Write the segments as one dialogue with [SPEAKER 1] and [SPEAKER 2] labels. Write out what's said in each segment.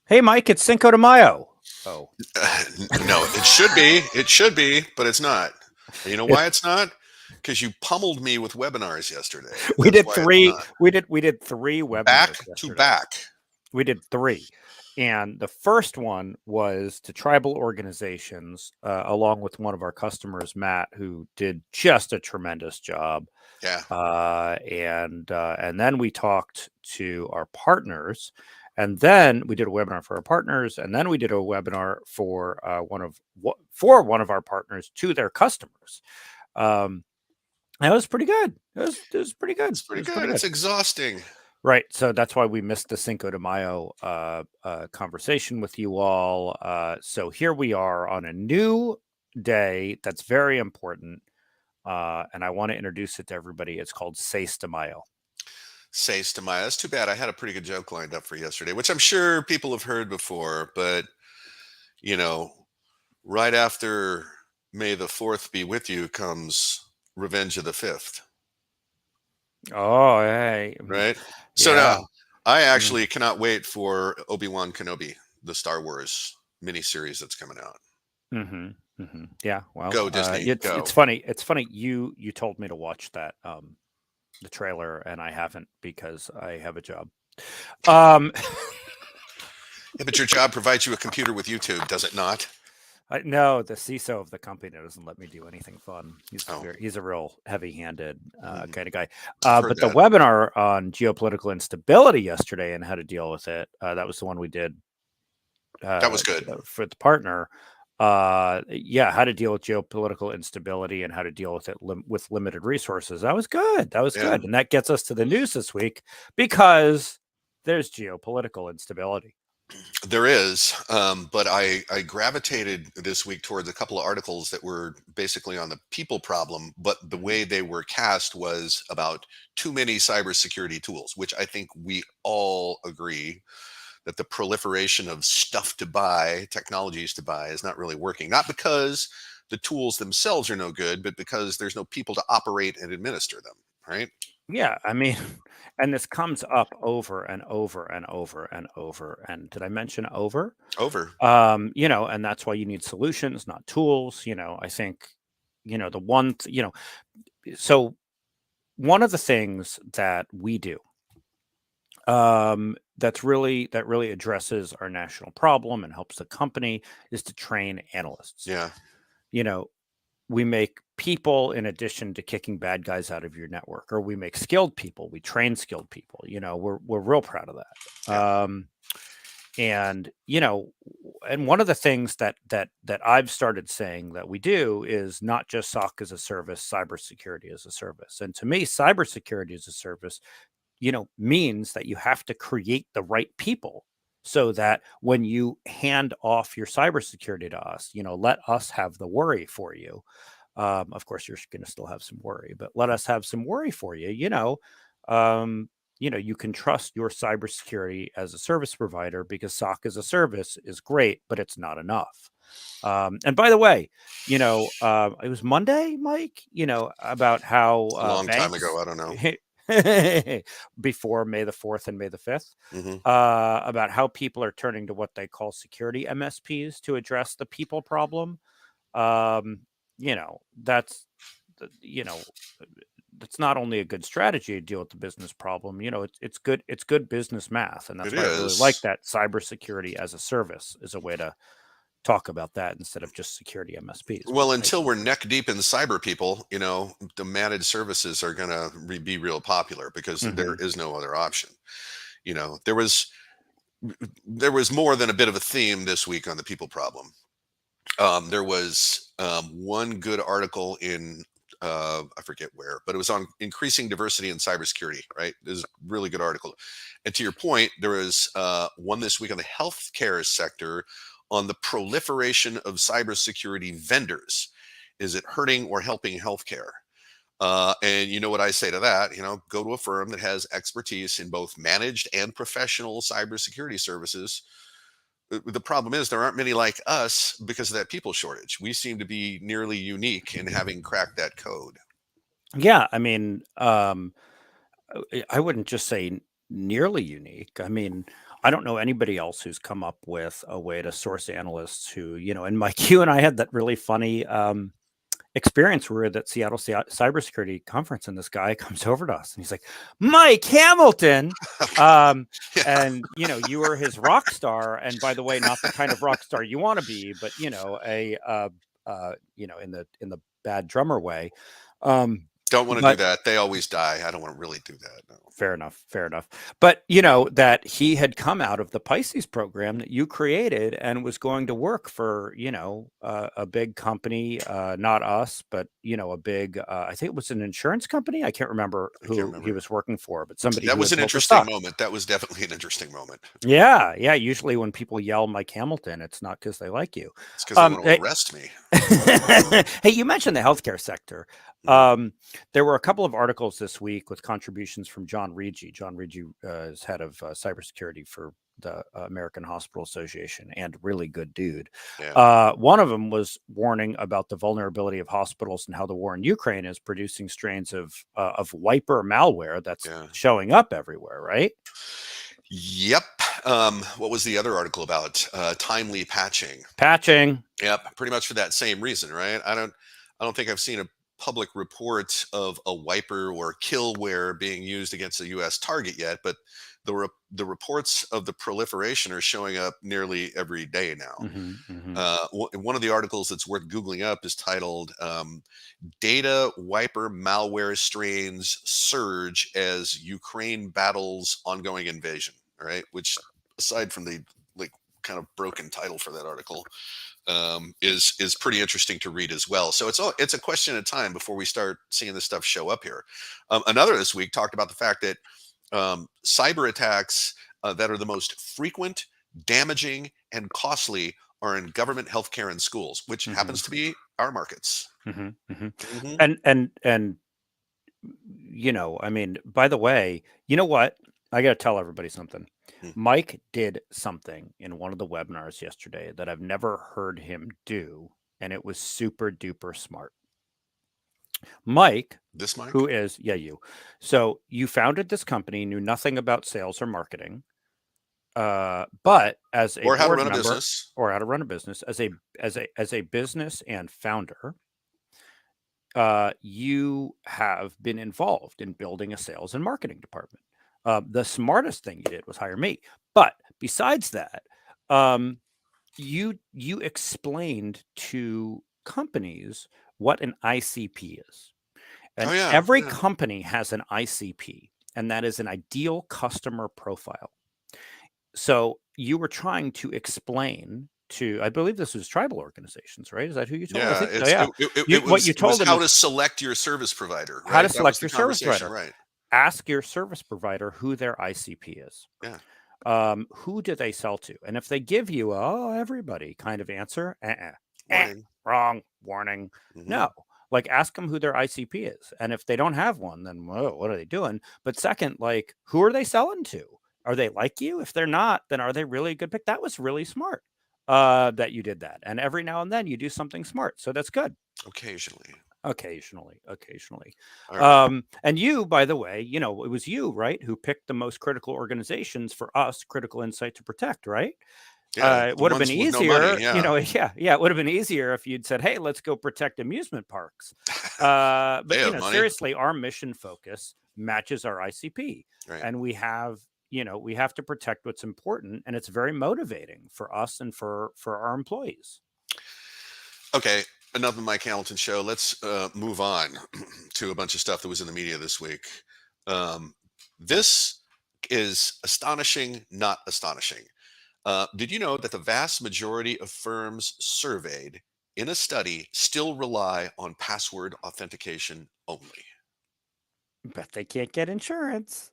[SPEAKER 1] Hey, Mike, it's Cinco de Mayo. Oh,
[SPEAKER 2] No, it should be. It should be, but it's not. And you know
[SPEAKER 1] it,
[SPEAKER 2] why it's not? Because you pummeled me with webinars yesterday.
[SPEAKER 1] we
[SPEAKER 2] That's
[SPEAKER 1] did
[SPEAKER 2] why it's
[SPEAKER 1] three.
[SPEAKER 2] not.
[SPEAKER 1] We did three webinars
[SPEAKER 2] Back to
[SPEAKER 1] yesterday.
[SPEAKER 2] back.
[SPEAKER 1] We did three, and the first one was to tribal organizations, along with one of our customers, Matt, who did just a tremendous job.
[SPEAKER 2] Yeah.
[SPEAKER 1] And then we talked to our partners, and then we did a webinar for our partners, and then we did a webinar for one of our partners to their customers. Um, that was pretty good. It was pretty good.
[SPEAKER 2] It's
[SPEAKER 1] It
[SPEAKER 2] pretty
[SPEAKER 1] was pretty
[SPEAKER 2] good.
[SPEAKER 1] good.
[SPEAKER 2] It's exhausting.
[SPEAKER 1] Right. So that's why we missed the Cinco de Mayo conversation with you all. So here we are on a new day that's very important. And I want to introduce it to everybody. It's called Seis de Mayo.
[SPEAKER 2] Says to my. That's too bad. I had a pretty good joke lined up for yesterday, which I'm sure people have heard before. But, you know, right after May the 4th be with you comes Revenge of the 5th,
[SPEAKER 1] Oh, hey.
[SPEAKER 2] right? So
[SPEAKER 1] Yeah.
[SPEAKER 2] now I
[SPEAKER 1] Mm,
[SPEAKER 2] actually cannot wait for Obi-Wan Kenobi, the Star Wars miniseries that's coming out.
[SPEAKER 1] Yeah. Well,
[SPEAKER 2] Go, Disney,
[SPEAKER 1] it's
[SPEAKER 2] go.
[SPEAKER 1] funny. It's funny. You told me to watch that the trailer, and I haven't because I have a job. Um,
[SPEAKER 2] Yeah, but your job provides you a computer with YouTube, does it not?
[SPEAKER 1] No, the CISO of the company doesn't let me do anything fun.
[SPEAKER 2] Oh,
[SPEAKER 1] He's a real heavy-handed
[SPEAKER 2] mhm.
[SPEAKER 1] kind of guy.
[SPEAKER 2] I've heard
[SPEAKER 1] But the
[SPEAKER 2] that.
[SPEAKER 1] webinar on geopolitical instability yesterday and how to deal with it, that was the one we did
[SPEAKER 2] That was good.
[SPEAKER 1] for the partner. Yeah, how to deal with geopolitical instability and how to deal with it with limited resources. That was good. That was
[SPEAKER 2] Yeah,
[SPEAKER 1] good, and that gets us to the news this week because there's geopolitical instability.
[SPEAKER 2] there is. But I gravitated this week towards a couple of articles that were basically on the people problem, but the
[SPEAKER 1] Mhm.
[SPEAKER 2] way they were cast was about too many cybersecurity tools, which I think we all agree that the proliferation of stuff to buy, technologies to buy, is not really working. Not because the tools themselves are no good, but because there's no people to operate and administer them, right?
[SPEAKER 1] Yeah, I mean, and this comes up over and over and over and over. And did I mention over?
[SPEAKER 2] Over.
[SPEAKER 1] And that's why you need solutions, not tools. I think, the one, so one of the things that we do, that really addresses our national problem and helps the company is to train analysts.
[SPEAKER 2] Yeah.
[SPEAKER 1] You know, we make people in addition to kicking bad guys out of your network, or we make skilled people, we train skilled people. We're real proud of that.
[SPEAKER 2] Yeah.
[SPEAKER 1] And one of the things that I've started saying that we do is not just SOC as a service, cybersecurity as a service. And to me, cybersecurity as a service, means that you have to create the right people so that when you hand off your cybersecurity to us, let us have the worry for you. Of course, you're going to still have some worry, but let us have some worry for you. You can trust your cybersecurity as a service provider because SOC as a service is great, but it's not enough. And by the way, it was Monday, Mike. About how
[SPEAKER 2] A long time ago.
[SPEAKER 1] banks
[SPEAKER 2] I don't know.
[SPEAKER 1] before May the 4th and May the 5th,
[SPEAKER 2] Hmm.
[SPEAKER 1] about how people are turning to what they call security MSPs to address the people problem. Um, that's you know that's not only a good strategy to deal with the business problem. It's good business math, and
[SPEAKER 2] It
[SPEAKER 1] that's why I really like
[SPEAKER 2] is.
[SPEAKER 1] that cybersecurity as a service is a way to talk about that instead of just security MSPs. But
[SPEAKER 2] Well,
[SPEAKER 1] hey,
[SPEAKER 2] until we're neck deep in cyber people, the managed services are going to be real popular because there
[SPEAKER 1] hmm
[SPEAKER 2] is no other option. You know, there was there was more than a bit of a theme this week on the people problem. There was one good article in I forget where, but it was on increasing diversity in cybersecurity. Right, this is a really good article. And to your point, there was one this week on the healthcare sector on the proliferation of cybersecurity vendors. Is it hurting or helping healthcare? And you know what I say to that? Go to a firm that has expertise in both managed and professional cybersecurity services. The problem is there aren't many like us because of that people shortage. We seem to be nearly unique in having cracked that code.
[SPEAKER 1] yeah, I mean, I wouldn't just say nearly unique. I mean, I don't know anybody else who's come up with a way to source analysts who, and Mike, you and I had that really funny experience. We were at that Seattle cybersecurity conference, and this guy comes over to us, and he's like, "Mike Hamilton,"
[SPEAKER 2] Yeah.
[SPEAKER 1] and you were his rock star. And by the way, not the kind of rock star you want to be, but in the bad drummer way.
[SPEAKER 2] Don't want to do
[SPEAKER 1] But
[SPEAKER 2] that. They always die. I don't want to really do that. No.
[SPEAKER 1] fair enough, fair enough. But that he had come out of the Pisces program that you created and was going to work for a big company, not us, but a big I think it was an insurance company. I can't remember
[SPEAKER 2] I can't
[SPEAKER 1] who he
[SPEAKER 2] remember.
[SPEAKER 1] was working for, but somebody
[SPEAKER 2] That
[SPEAKER 1] who
[SPEAKER 2] was
[SPEAKER 1] had
[SPEAKER 2] an
[SPEAKER 1] built the
[SPEAKER 2] interesting
[SPEAKER 1] stock.
[SPEAKER 2] moment. That was definitely an interesting moment.
[SPEAKER 1] Yeah, yeah. Usually when people yell Mike Hamilton, it's not because they like you.
[SPEAKER 2] It's because they want to
[SPEAKER 1] Hey,
[SPEAKER 2] arrest me.
[SPEAKER 1] hey, you mentioned the healthcare sector.
[SPEAKER 2] Mhm.
[SPEAKER 1] There were a couple of articles this week with contributions from John Rigi. John Rigi is head of cybersecurity for the American Hospital Association, and really good dude.
[SPEAKER 2] Yeah.
[SPEAKER 1] One of them was warning about the vulnerability of hospitals and how the war in Ukraine is producing strains of wiper malware that's
[SPEAKER 2] Yeah.
[SPEAKER 1] showing up everywhere. Right?
[SPEAKER 2] Yep. What was the other article about? Timely patching.
[SPEAKER 1] Patching.
[SPEAKER 2] Yep. Pretty much for that same reason, right? I don't think I've seen a public report of a wiper or killware being used against a U.S. target yet, but the reports of the proliferation are showing up nearly every day now.
[SPEAKER 1] Hmm. Hmm.
[SPEAKER 2] One of the articles that's worth googling up is titled "Data Wiper Malware Strains Surge as Ukraine Battles Ongoing Invasion." All right, which aside from the like kind of broken title for that article, is pretty interesting to read as well. So it's a question of time before we start seeing this stuff show up here. Another this week talked about the fact that cyber attacks that are the most frequent, damaging, and costly are in government, healthcare, and schools, which
[SPEAKER 1] Hmm.
[SPEAKER 2] happens to be our markets.
[SPEAKER 1] Hmm. Hmm.
[SPEAKER 2] Hmm.
[SPEAKER 1] And I mean, by the way, you know what? I got to tell everybody something. Mike did something in one of the webinars yesterday that I've never heard him do, and it was super duper smart. Mike,
[SPEAKER 2] This
[SPEAKER 1] who
[SPEAKER 2] Mike,
[SPEAKER 1] is, yeah, you. So you founded this company, knew nothing about sales or marketing, but as a
[SPEAKER 2] or how to
[SPEAKER 1] board
[SPEAKER 2] run a
[SPEAKER 1] member
[SPEAKER 2] business.
[SPEAKER 1] or how to run a business, as a business and founder, you have been involved in building a sales and marketing department. The smartest thing you did was hire me. But besides that, um, you explained to companies what an ICP is.
[SPEAKER 2] Oh
[SPEAKER 1] And
[SPEAKER 2] yeah,
[SPEAKER 1] every
[SPEAKER 2] yeah,
[SPEAKER 1] company has an ICP, and that is an ideal customer profile. So you were trying to explain to, I believe this was tribal organizations, right? Is that who you told? I
[SPEAKER 2] yeah.
[SPEAKER 1] think so. Yeah. What you
[SPEAKER 2] It was
[SPEAKER 1] told them
[SPEAKER 2] how
[SPEAKER 1] is
[SPEAKER 2] to select your service provider,
[SPEAKER 1] how to
[SPEAKER 2] right? That was
[SPEAKER 1] select
[SPEAKER 2] the
[SPEAKER 1] your service
[SPEAKER 2] conversation,
[SPEAKER 1] provider.
[SPEAKER 2] right?
[SPEAKER 1] Ask your service provider who their ICP is.
[SPEAKER 2] Yeah,
[SPEAKER 1] Who do they sell to? And if they give you everybody kind of answer,
[SPEAKER 2] warning.
[SPEAKER 1] wrong, warning.
[SPEAKER 2] Hmm.
[SPEAKER 1] No, like ask them who their ICP is. And if they don't have one, then whoa, what are they doing? But second, like who are they selling to? Are they like you? If they're not, then are they really a good pick? That was really smart that you did that. And every now and then you do something smart. So that's good.
[SPEAKER 2] Occasionally.
[SPEAKER 1] Occasionally.
[SPEAKER 2] All right.
[SPEAKER 1] And you, by the way, it was you, right, who picked the most critical organizations for us, Critical Insight to protect, right?
[SPEAKER 2] Yeah,
[SPEAKER 1] It
[SPEAKER 2] the
[SPEAKER 1] would have been
[SPEAKER 2] ones with no money.
[SPEAKER 1] easier,
[SPEAKER 2] Yeah.
[SPEAKER 1] yeah, it would have been easier if you'd said, "Hey, let's go protect amusement parks."
[SPEAKER 2] They
[SPEAKER 1] But
[SPEAKER 2] have money.
[SPEAKER 1] seriously, our mission focus matches our ICP,
[SPEAKER 2] Right.
[SPEAKER 1] and we have to protect what's important, and it's very motivating for us and for our employees.
[SPEAKER 2] Okay. Enough of Mike Hamilton show. Let's move on to a bunch of stuff that was in the media this week. Um, this is astonishing, not astonishing. Did you know that the vast majority of firms surveyed in a study still rely on password authentication only?
[SPEAKER 1] But they can't get insurance.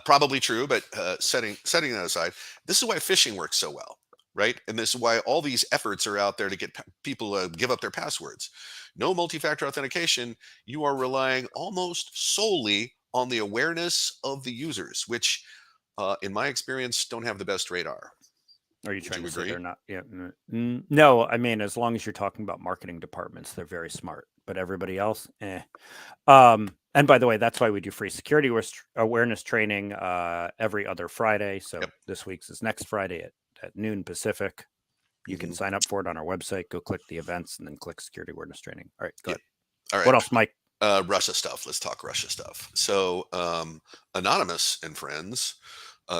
[SPEAKER 2] Probably true, but setting that aside, this is why phishing works so well, right? And this is why all these efforts are out there to get people to give up their passwords. No multi-factor authentication. You are relying almost solely on the awareness of the users, which, in my experience, don't have the best radar.
[SPEAKER 1] Are you
[SPEAKER 2] Would
[SPEAKER 1] trying
[SPEAKER 2] you
[SPEAKER 1] to say they're
[SPEAKER 2] agree?
[SPEAKER 1] not? Yeah, no. I mean, as long as you're talking about marketing departments, they're very smart. But everybody else, eh. And by the way, that's why we do free security awareness training every other Friday.
[SPEAKER 2] Yep.
[SPEAKER 1] So this week's is next Friday at noon Pacific. You can
[SPEAKER 2] Hmm.
[SPEAKER 1] sign up for it on our website. Go click the events and then click security awareness training. All right, go
[SPEAKER 2] Yeah.
[SPEAKER 1] ahead.
[SPEAKER 2] All right.
[SPEAKER 1] What else, Mike?
[SPEAKER 2] Russia stuff. Let's talk Russia stuff. So, Anonymous and friends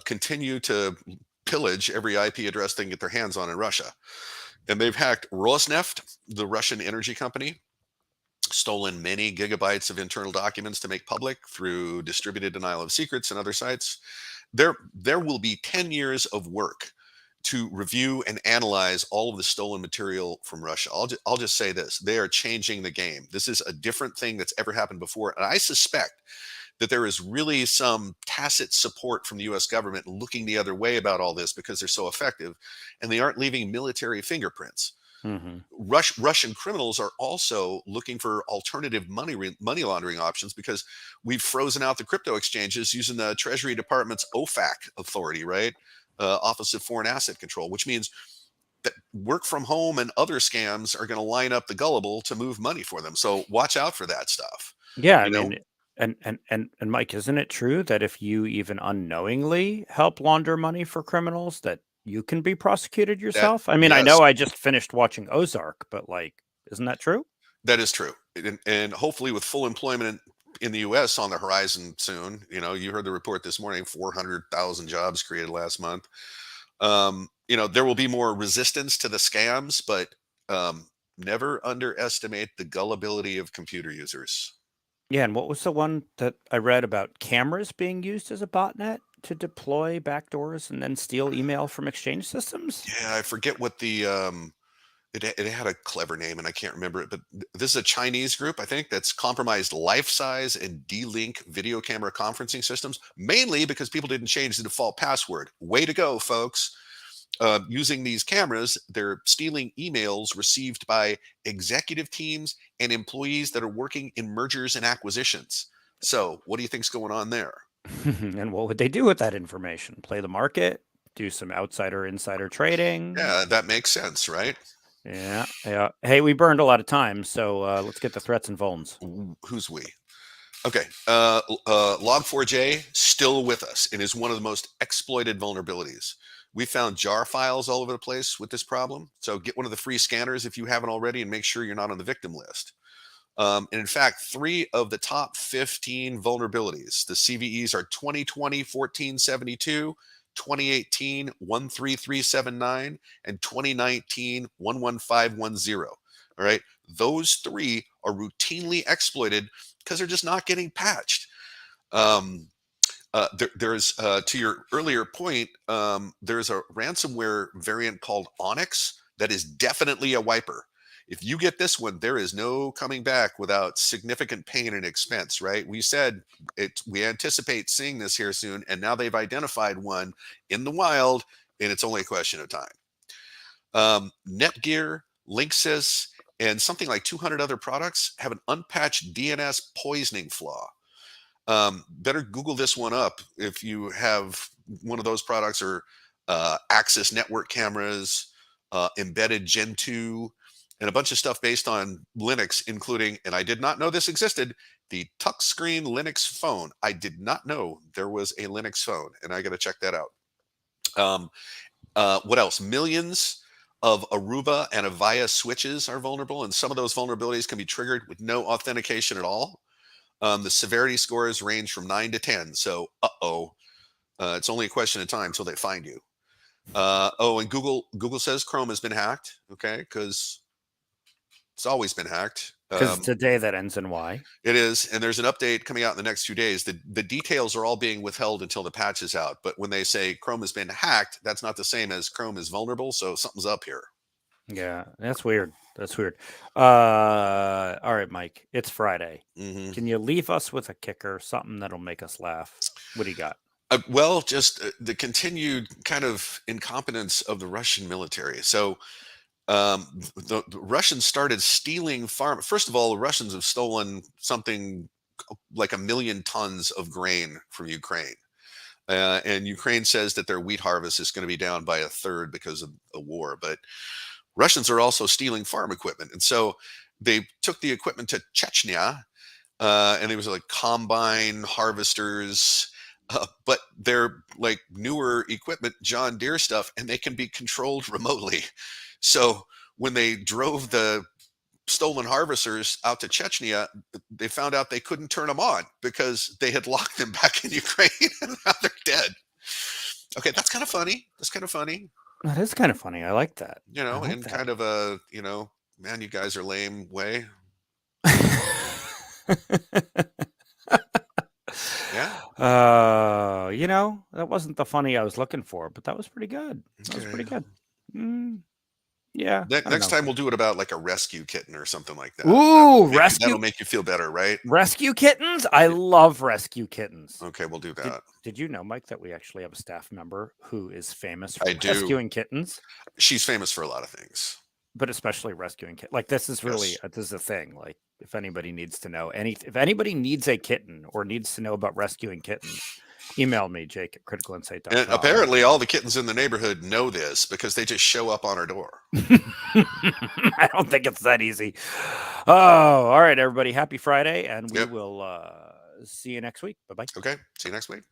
[SPEAKER 2] continue to pillage every IP address they can get their hands on in Russia. And they've hacked Rosneft, the Russian energy company, stolen many gigabytes of internal documents to make public through distributed denial of secrets and other sites. There will be 10 years of work to review and analyze all of the stolen material from Russia. I'll just say this: they are changing the game. This is a different thing that's ever happened before, and I suspect that there is really some tacit support from the U.S. government looking the other way about all this because they're so effective, and they aren't leaving military fingerprints.
[SPEAKER 1] Mm-hmm.
[SPEAKER 2] Russian criminals are also looking for alternative money laundering options because we've frozen out the crypto exchanges using the Treasury Department's OFAC authority, right? Office of Foreign Asset Control, which means that work from home and other scams are going to line up the gullible to move money for them. So watch out for that stuff.
[SPEAKER 1] Yeah, I
[SPEAKER 2] You know
[SPEAKER 1] mean, and Mike, isn't it true that if you even unknowingly help launder money for criminals, that you can be prosecuted
[SPEAKER 2] that
[SPEAKER 1] yourself? I mean, I
[SPEAKER 2] yes,
[SPEAKER 1] know I just finished watching Ozark, but like, isn't that true?
[SPEAKER 2] that is true, and hopefully with full employment in the U.S. on the horizon soon. You heard the report this morning: 400,000 jobs created last month. There will be more resistance to the scams, but never underestimate the gullibility of computer users.
[SPEAKER 1] Yeah, and what was the one that I read about cameras being used as a botnet to deploy backdoors and then steal email from exchange systems?
[SPEAKER 2] Yeah, I forget what it had a clever name and I can't remember it, but this is a Chinese group, I think, that's compromised life size and D-Link video camera conferencing systems, mainly because people didn't change the default password. Way to go, folks. Using these cameras, they're stealing emails received by executive teams and employees that are working in mergers and acquisitions. So, what do you think's going on there?
[SPEAKER 1] And what would they do with that information? Play the market? Do some outsider insider trading?
[SPEAKER 2] Yeah, that makes sense, right?
[SPEAKER 1] Yeah, yeah. Hey, we burned a lot of time, so let's get the threats and vulns.
[SPEAKER 2] Who's we? Okay. Log4j still with us and is one of the most exploited vulnerabilities. We found jar files all over the place with this problem. So get one of the free scanners if you haven't already and make sure you're not on the victim list. And in fact, 3 of the top 15 vulnerabilities, the CVEs are 2020 1472, 2018 13379, and 2019 11510. All right. Those three are routinely exploited because they're just not getting patched. There's to your earlier point, there's a ransomware variant called Onyx that is definitely a wiper. If you get this one, there is no coming back without significant pain and expense, right? We said we anticipate seeing this here soon, and now they've identified one in the wild, and it's only a question of time. Netgear, Linksys, and something like 200 other products have an unpatched DNS poisoning flaw. Better Google this one up if you have one of those products, or Access network cameras, embedded Gen 2, and a bunch of stuff based on Linux, including, and I did not know this existed, the touchscreen Linux phone. I did not know there was a Linux phone, and I got to check that out. Um, what else? Millions of Aruba and Avaya switches are vulnerable, and some of those vulnerabilities can be triggered with no authentication at all. The severity scores range from 9 to 10. So, it's only a question of time until they find you. And Google says Chrome has been hacked. Okay, because it's always been hacked.
[SPEAKER 1] Because it's a day that ends in Y.
[SPEAKER 2] It is, and there's an update coming out in the next few days. The details are all being withheld until the patch is out. But when they say Chrome has been hacked, that's not the same as Chrome is vulnerable. So something's up here.
[SPEAKER 1] Yeah, that's weird. That's weird. All right, Mike. It's Friday.
[SPEAKER 2] Hmm.
[SPEAKER 1] Can you leave us with a kicker, something that'll make us laugh? What do you got?
[SPEAKER 2] Well, just the continued kind of incompetence of the Russian military. So the Russians started stealing farm. First of all, the Russians have stolen something like 1 million tons of grain from Ukraine. And Ukraine says that their wheat harvest is going to be down by a third because of a war. But Russians are also stealing farm equipment. And so they took the equipment to Chechnya, and it was like combine harvesters, but they're like newer equipment, John Deere stuff, and they can be controlled remotely. So when they drove the stolen harvesters out to Chechnya, they found out they couldn't turn them on because they had locked them back in Ukraine, and now they're dead. Okay, that's kind of funny. That's kind of funny,
[SPEAKER 1] That is kind of funny. I like that.
[SPEAKER 2] you
[SPEAKER 1] I
[SPEAKER 2] know,
[SPEAKER 1] like
[SPEAKER 2] in
[SPEAKER 1] that.
[SPEAKER 2] kind of a, man, you guys are lame way. Yeah.
[SPEAKER 1] That wasn't the funny I was looking for, but that was pretty good. That was
[SPEAKER 2] Okay.
[SPEAKER 1] pretty good. Mm, yeah, I don't
[SPEAKER 2] Next
[SPEAKER 1] know.
[SPEAKER 2] time we'll do it about like a rescue kitten or something like that.
[SPEAKER 1] Ooh,
[SPEAKER 2] That'll make you feel better, right?
[SPEAKER 1] rescue kittens. I love rescue kittens.
[SPEAKER 2] Okay, we'll do
[SPEAKER 1] Did
[SPEAKER 2] that.
[SPEAKER 1] Did you know, Mike, that we actually have a staff member who is famous
[SPEAKER 2] I
[SPEAKER 1] for
[SPEAKER 2] do.
[SPEAKER 1] rescuing kittens,
[SPEAKER 2] She's famous for a lot of things.
[SPEAKER 1] but especially rescuing kittens? Like this is really
[SPEAKER 2] Yes.
[SPEAKER 1] this is a thing. Like if anybody needs to know if anybody needs a kitten or needs to know about rescuing kittens, email me, Jake at
[SPEAKER 2] And
[SPEAKER 1] criticalinsight.com.
[SPEAKER 2] apparently all the kittens in the neighborhood know this because they just show up on our door.
[SPEAKER 1] I don't think it's that easy. Oh, all right, everybody. Happy Friday, and we
[SPEAKER 2] Yep.
[SPEAKER 1] will see you next week. Bye bye.
[SPEAKER 2] Okay. See you next week.